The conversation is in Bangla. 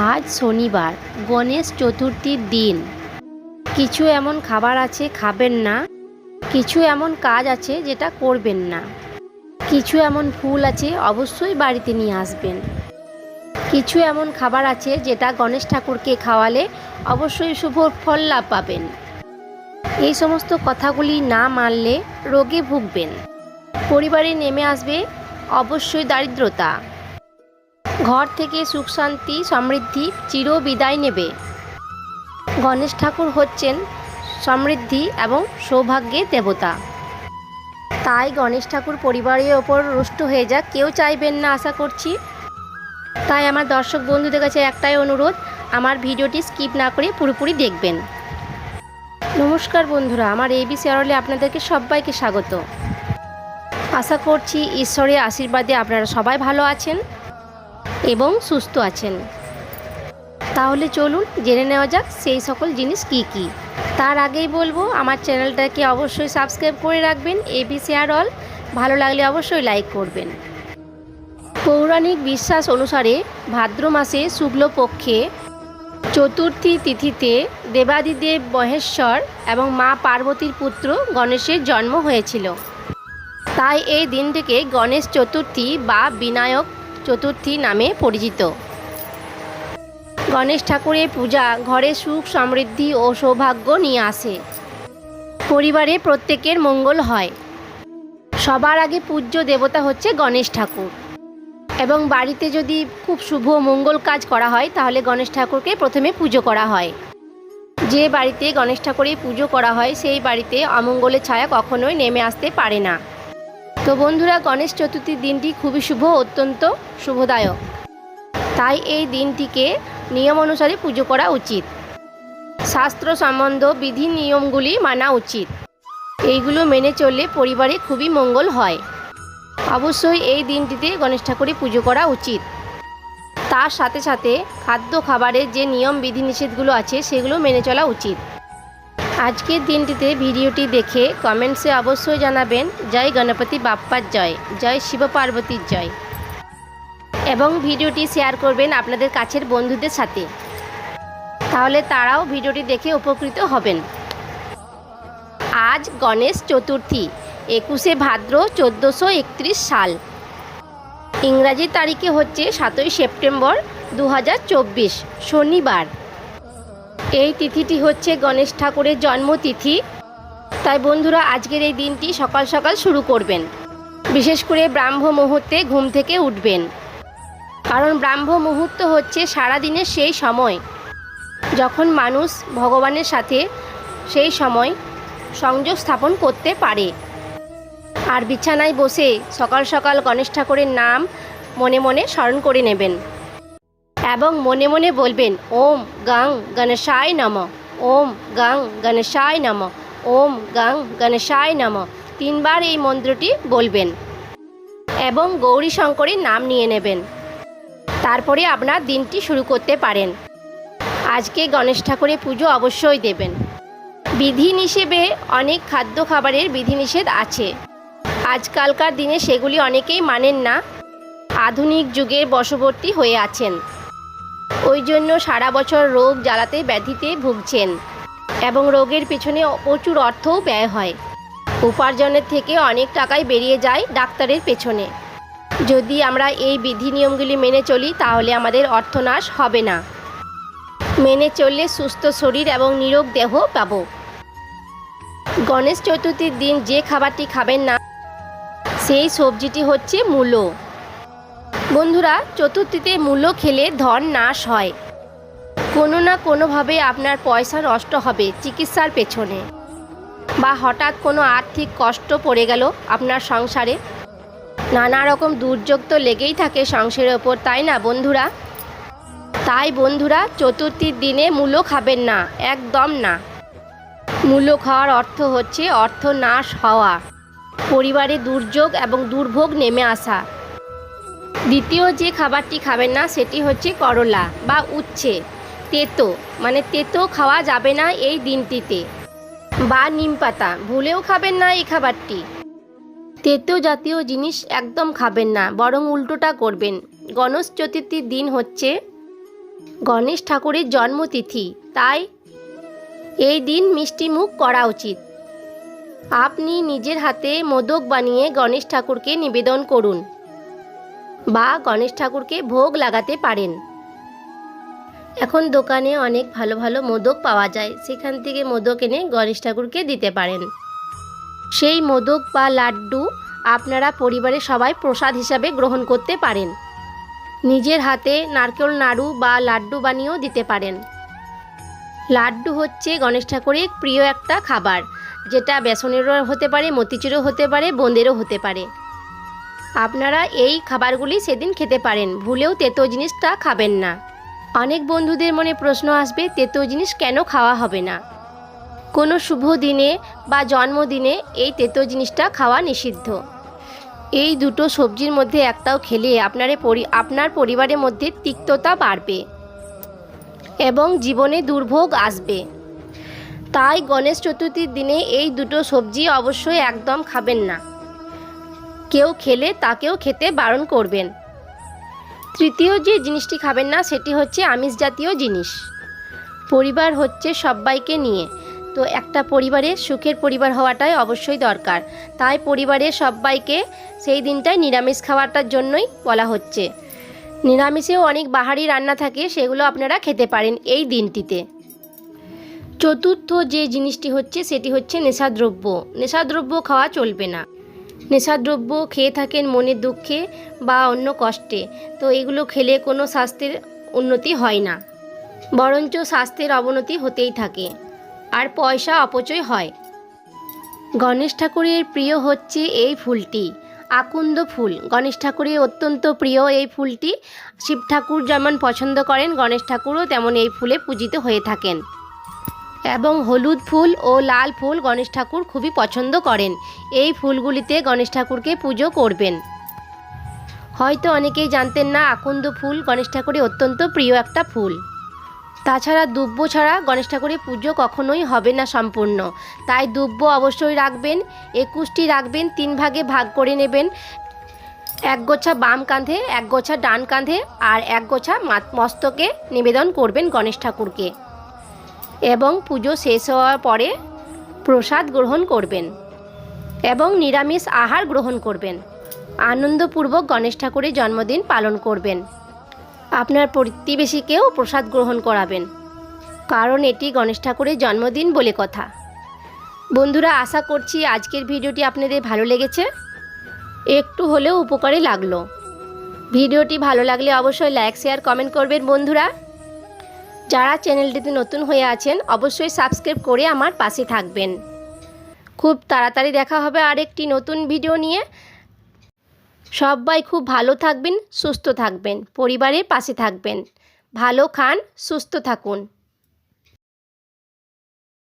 আজ শনিবার, গণেশ চতুর্থীর দিন। কিছু এমন খাবার আছে খাবেন না, কিছু এমন কাজ আছে যেটা করবেন না, কিছু এমন ফুল আছে অবশ্যই বাড়িতে নিয়ে আসবেন, কিছু এমন খাবার আছে যেটা গণেশ ঠাকুরকে খাওয়ালে অবশ্যই শুভ ফল লাভ পাবেন। এই সমস্ত কথাগুলি না মানলে রোগে ভুগবেন। পরিবারে নেমে আসবে অবশ্যই দারিদ্রতা। ঘর থেকে সুখ শান্তি সমৃদ্ধি চির বিদায় নেবে। গণেশ ঠাকুর হচ্ছেন সমৃদ্ধি এবং সৌভাগ্যের দেবতা। তাই গণেশ ঠাকুর পরিবারের ওপর রুষ্ট হয়ে যাক কেউ চাইবেন না আশা করছি। তাই আমার দর্শক বন্ধুদের কাছে একটাই অনুরোধ, আমার ভিডিওটি স্কিপ না করে পুরোপুরি দেখবেন। নমস্কার বন্ধুরা, আমার ABC আড়লে আপনাদেরকে সবাইকে স্বাগত। আশা করছি ঈশ্বরের আশীর্বাদে আপনারা সবাই ভালো আছেন এবং সুস্থ আছেন। তাহলে চলুন জেনে নেওয়া যাক সেই সকল জিনিস কি কি। তার আগেই বলবো আমার চ্যানেলটাকে অবশ্যই সাবস্ক্রাইব করে রাখবেন ABC আড়ল। ভালো লাগলে অবশ্যই লাইক করবেন। পৌরাণিক বিশ্বাস অনুসারে ভাদ্র মাসে শুক্লপক্ষে চতুর্থী তিথিতে দেবাদিদেব মহেশ্বর এবং মা পার্বতীর পুত্র গণেশের জন্ম হয়েছিল। তাই এই দিনটিকে গণেশ চতুর্থী বা বিনায়ক চতুর্থী নামে পরিচিত। গণেশ ঠাকুরের পূজা ঘরে সুখ সমৃদ্ধি ও সৌভাগ্য নিয়ে আসে। পরিবারে প্রত্যেকের মঙ্গল হয়। সবার আগে পূজ্য দেবতা হচ্ছে গণেশ ঠাকুর, এবং বাড়িতে যদি খুব শুভ মঙ্গল কাজ করা হয় তাহলে গণেশ ঠাকুরকে প্রথমে পুজো করা হয়। যে বাড়িতে গণেশ ঠাকুরের পুজো করা হয় সেই বাড়িতে অমঙ্গলের ছায়া কখনোই নেমে আসতে পারে না। তো বন্ধুরা, গণেশ চতুর্থীর দিনটি খুবই শুভ, অত্যন্ত শুভদায়ক। তাই এই দিনটিকে নিয়ম অনুসারে পুজো করা উচিত। শাস্ত্র সম্বন্ধ বিধি নিয়মগুলি মানা উচিত। এইগুলো মেনে চললে পরিবারে খুবই মঙ্গল হয়। অবশ্যই এই দিনটিতে গণেশ ঠাকুরের পুজো করা উচিত। তার সাথে সাথে খাদ্য খাবারের যে নিয়ম বিধিনিষেধগুলো আছে সেগুলো মেনে চলা উচিত। আজকের দিনটিতে ভিডিওটি দেখে কমেন্টসে অবশ্যই জানাবেন জয় গণপতি বাপ্পার জয়, জয় শিব পার্বতীর জয়, এবং ভিডিওটি শেয়ার করবেন আপনাদের কাছের বন্ধুদের সাথে। তাহলে তারাও ভিডিওটি দেখে উপকৃত হবেন। আজ গণেশ চতুর্থী, 21শে ভাদ্র 1431 সাল। ইংরাজি তারিখে হচ্ছে 7ই সেপ্টেম্বর 2024 শনিবার। এই তিথিটি হচ্ছে গণেশ ঠাকুরের জন্মতিথি। তাই বন্ধুরা, আজকের এই দিনটি সকাল সকাল শুরু করবেন। বিশেষ করে ব্রাহ্ম মুহূর্তে ঘুম থেকে উঠবেন, কারণ ব্রাহ্ম মুহূর্ত হচ্ছে সারাদিনের সেই সময় যখন মানুষ ভগবানের সাথে সেই সময় সংযোগ স্থাপন করতে পারে। আর বিছানায় বসে সকাল সকাল গণেশ ঠাকুরের নাম মনে মনে স্মরণ করে নেবেন এবং মনে মনে বলবেন ওম গং গণেশায় নমঃ, ওম গং গণেশায় নমঃ, ওম গং গণেশায় নমঃ। 3 বার এই মন্ত্রটি বলবেন এবং গৌরী শঙ্করের নাম নিয়ে নেবেন। তারপরে আপনার দিনটি শুরু করতে পারেন। আজকে গণেশ ঠাকুরের পুজো অবশ্যই দেবেন। বিধি হিসেবে অনেক খাদ্য খাবারের বিধিনিষেধ আছে। আজকালকার দিনে সেগুলি অনেকেই মানেন না, আধুনিক যুগের বশবর্তী হয়ে আছেন। ওই জন্য সারা বছর রোগ জ্বালাতে ব্যাধিতে ভুগছেন এবং রোগের পেছনে প্রচুর অর্থও ব্যয় হয়। উপার্জনের থেকে অনেক টাকাই বেরিয়ে যায় ডাক্তারের পেছনে। যদি আমরা এই বিধি নিয়মগুলি মেনে চলি তাহলে আমাদের অর্থনাশ হবে না। মেনে চললে সুস্থ শরীর এবং নিরোগ দেহ পাব। গণেশ চতুর্থীর দিন যে খাবারটি খাবেন না সেই সবজিটি হচ্ছে মূলো। বন্ধুরা, চতুর্থীতে মূলো খেলে ধন নাশ হয়। কোনো না কোনোভাবে আপনার পয়সা নষ্ট হবে চিকিৎসার পেছনে, বা হঠাৎ কোনো আর্থিক কষ্ট পড়ে গেল আপনার সংসারে। নানা রকম দুর্যোগ তো লেগেই থাকে সংসারের ওপর, তাই না বন্ধুরা? তাই বন্ধুরা, চতুর্থীর দিনে মূলো খাবেন না, একদম না। মূলো খাওয়ার অর্থ হচ্ছে অর্থ নাশ হওয়া, পরিবারে দুর্যোগ এবং দুর্ভোগ নেমে আসা। দ্বিতীয় যে খাবারটি খাবেন না সেটি হচ্ছে করলা বা উচ্ছে। তেতো মানে তেতো খাওয়া যাবে না এই দিনটিতে, বা নিম পাতা ভুলেও খাবেন না এই খাবারটি। তেতো জাতীয় জিনিস একদম খাবেন না, বরং উল্টোটা করবেন। গণেশ চতুর্থীর দিন হচ্ছে গণেশ ঠাকুরের জন্মতিথি, তাই এই দিন মিষ্টি মুখ করা উচিত। আপনি নিজের হাতে মোদক বানিয়ে গণেশ ঠাকুরকে নিবেদন করুন বা গণেশ ঠাকুরকে ভোগ লাগাতে পারেন। এখন দোকানে অনেক ভালো ভালো মোদক পাওয়া যায়, সেখান থেকে মোদক এনে গণেশ ঠাকুরকে দিতে পারেন। সেই মোদক বা লাড্ডু আপনারা পরিবারের সবাই প্রসাদ হিসাবে গ্রহণ করতে পারেন। নিজের হাতে নারকেল নাড়ু বা লাড্ডু বানিয়েও দিতে পারেন। লাড্ডু হচ্ছে গণেশ ঠাকুরের প্রিয় একটা খাবার, যেটা বেসনেরও হতে পারে, মতিচুরও হতে পারে, বোঁদেরও হতে পারে। আপনারা এই খাবারগুলি সেদিন খেতে পারেন, ভুলেও তেতো জিনিসটা খাবেন না। অনেক বন্ধুদের মনে প্রশ্ন আসবে, তেতো জিনিস কেন খাওয়া হবে না? কোনো শুভ দিনে বা জন্মদিনে এই তেতো জিনিসটা খাওয়া নিষিদ্ধ। এই দুটো সবজির মধ্যে একটাও খেলে আপনার পরিবারের মধ্যে তিক্ততা বাড়বে এবং জীবনে দুর্ভোগ আসবে। তাই গণেশ চতুর্থীর দিনে এই দুটো সবজি অবশ্যই একদম খাবেন না। কেউ খেলে তাকেও খেতে বারণ করবেন। তৃতীয় যে জিনিসটি খাবেন না সেটি হচ্ছে আমিষ জাতীয় জিনিস। পরিবার হচ্ছে সবাইকে নিয়ে, তো একটা পরিবারের সুখের পরিবার হওয়াটাই অবশ্যই দরকার। তাই পরিবারের সবাইকে সেই দিনটায় নিরামিষ খাওয়াটার জন্যই বলা হচ্ছে। নিরামিষেও অনেক বাহারি রান্না থাকে, সেগুলো আপনারা খেতে পারেন এই দিনটিতে। চতুর্থ যে জিনিসটি হচ্ছে সেটি হচ্ছে নেশাদ্রব্য। নেশাদ্রব্য খাওয়া চলবে না। নেশাদ্রব্য খেয়ে থাকেন মনের দুঃখে বা অন্য কষ্টে, তো এগুলো খেলে কোনো স্বাস্থ্যের উন্নতি হয় না, বরঞ্চ স্বাস্থ্যের অবনতি হতেই থাকে আর পয়সা অপচয় হয়। গণেশ ঠাকুরের প্রিয় হচ্ছে এই ফুলটি, আকন্দ ফুল। গণেশ ঠাকুরের অত্যন্ত প্রিয় এই ফুলটি। শিব ঠাকুর যেমন পছন্দ করেন, গণেশ ঠাকুরও তেমন এই ফুলে পূজিত হয়ে থাকেন। এবং হলুদ ফুল ও লাল ফুল গণেশ ঠাকুর খুবই পছন্দ করেন। এই ফুলগুলিতে গণেশ ঠাকুরকে পুজো করবেন। হয়তো অনেকেই জানতেন না, আকন্দ ফুল গণেশ ঠাকুরের অত্যন্ত প্রিয় একটা ফুল। তাছাড়া দুব্য ছাড়া গণেশ ঠাকুরের পুজো কখনোই হবে না সম্পূর্ণ। তাই দুব্য অবশ্যই রাখবেন। 21টি রাখবেন, 3 ভাগে ভাগ করে নেবেন। এক গোছা বাম কাঁধে, এক গোছা ডান কাঁধে আর এক গোছা মস্তকে নিবেদন করবেন গণেশ ঠাকুরকে। এবং পুজো শেষ হওয়ার পরে প্রসাদ গ্রহণ করবেন এবং নিরামিষ আহার গ্রহণ করবেন। আনন্দপূর্বক গণেশ ঠাকুরের জন্মদিন পালন করবেন। আপনার প্রতিবেশীকেও প্রসাদ গ্রহণ করাবেন, কারণ এটি গণেশ ঠাকুরের জন্মদিন বলে কথা। বন্ধুরা, আশা করছি আজকের ভিডিওটি আপনাদের ভালো লেগেছে, একটু হলেও উপকারে লাগলো। ভিডিওটি ভালো লাগলে অবশ্যই লাইক, শেয়ার, কমেন্ট করবেন। বন্ধুরা, যারা চ্যানেলটিতে নতুন হয়ে আছেন অবশ্যই সাবস্ক্রাইব করে আমার পাশে থাকবেন। খুব তাড়াতাড়ি দেখা হবে আরেকটি নতুন ভিডিও নিয়ে। সবাই খুব ভালো থাকবেন, সুস্থ থাকবেন, পরিবারের পাশে থাকবেন। ভালো খান, সুস্থ থাকুন।